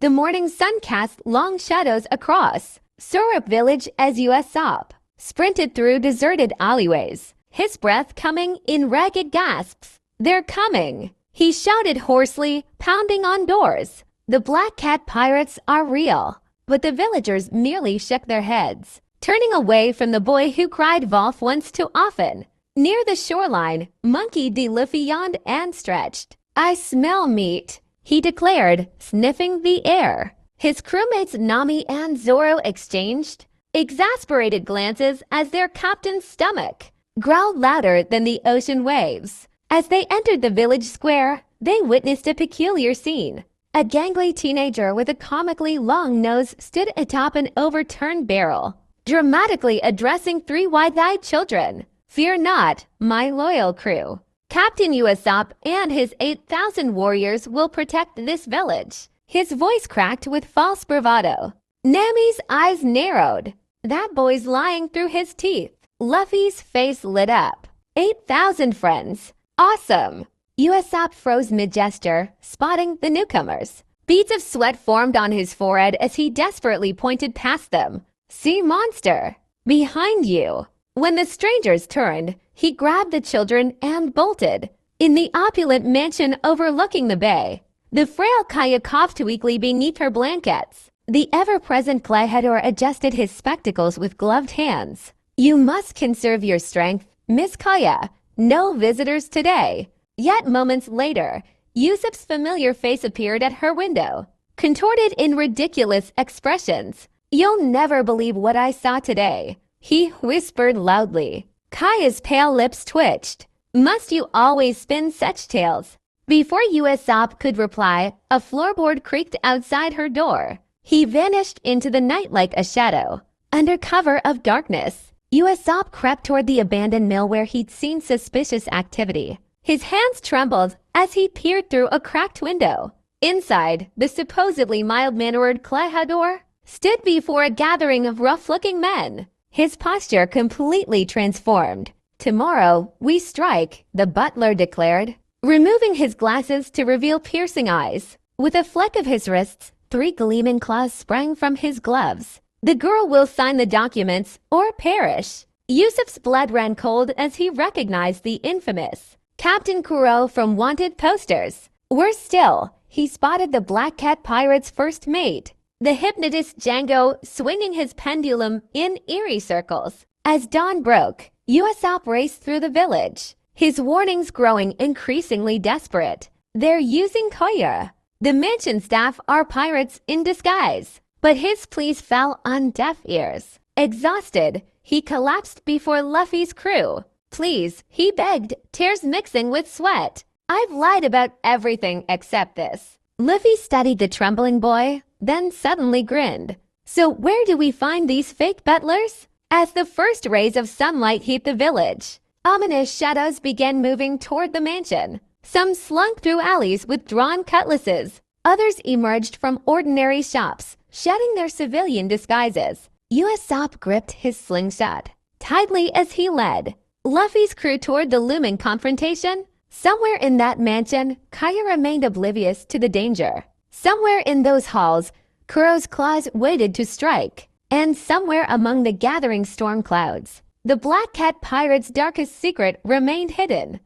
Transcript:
The morning sun cast long shadows across Syrup Village as Usopp sprinted through deserted alleyways, his breath coming in ragged gasps. "They're coming!" he shouted hoarsely, pounding on doors. The Black Cat pirates are real. But the villagers merely shook their heads, turning away from the boy who cried Wolf once too often. Near the shoreline, Monkey D. Luffy yawned and stretched. "I smell meat," he declared, sniffing the air. His crewmates Nami and Zoro exchanged exasperated glances as their captain's stomach growled louder than the ocean waves. As they entered the village square, they witnessed a peculiar scene. A gangly teenager with a comically long nose stood atop an overturned barrel, dramatically addressing three wide-eyed children. "Fear not, my loyal crew. Captain Usopp and his 8,000 warriors will protect this village." His voice cracked with false bravado. Nami's eyes narrowed. "That boy's lying through his teeth." Luffy's face lit up. 8,000 friends. Awesome. Usopp froze mid-gesture, spotting the newcomers. Beads of sweat formed on his forehead as he desperately pointed past them. "See, monster! Behind you!" When the strangers turned, he grabbed the children and bolted. In the opulent mansion overlooking the bay, the frail Kaya coughed weakly beneath her blankets. The ever-present Gladiator adjusted his spectacles with gloved hands. "You must conserve your strength, Miss Kaya. No visitors today." Yet moments later, Usopp's familiar face appeared at her window, contorted in ridiculous expressions. "You'll never believe what I saw today," he whispered loudly. Kaya's pale lips twitched. "Must you always spin such tales?" Before Usopp could reply, a floorboard creaked outside her door. He vanished into the night like a shadow. Under cover of darkness, Usopp crept toward the abandoned mill where he'd seen suspicious activity. His hands trembled as he peered through a cracked window. Inside, the supposedly mild-mannered Gladiator stood before a gathering of rough-looking men, his posture completely transformed. "Tomorrow, we strike," the butler declared, removing his glasses to reveal piercing eyes. With a fleck of his wrists, 3 gleaming claws sprang from his gloves. "The girl will sign the documents or perish." Usopp's blood ran cold as he recognized the infamous Captain Kuro from wanted posters. Worse still, he spotted the Black Cat pirate's first mate, the hypnotist Django, swinging his pendulum in eerie circles. As dawn broke, Usopp raced through the village, his warnings growing increasingly desperate. "They're using Koya. The mansion staff are pirates in disguise." But his pleas fell on deaf ears. Exhausted, he collapsed before Luffy's crew. "Please," he begged, tears mixing with sweat. "I've lied about everything except this." Luffy studied the trembling boy, then suddenly grinned. "So where do we find these fake butlers?" As the first rays of sunlight hit the village, ominous shadows began moving toward the mansion. Some slunk through alleys with drawn cutlasses. Others emerged from ordinary shops, shedding their civilian disguises. Usopp gripped his slingshot tightly as he led Luffy's crew toward the looming confrontation. Somewhere in that mansion, Kaya remained oblivious to the danger. Somewhere in those halls, Kuro's claws waited to strike. And somewhere among the gathering storm clouds, the Black Cat pirate's darkest secret remained hidden.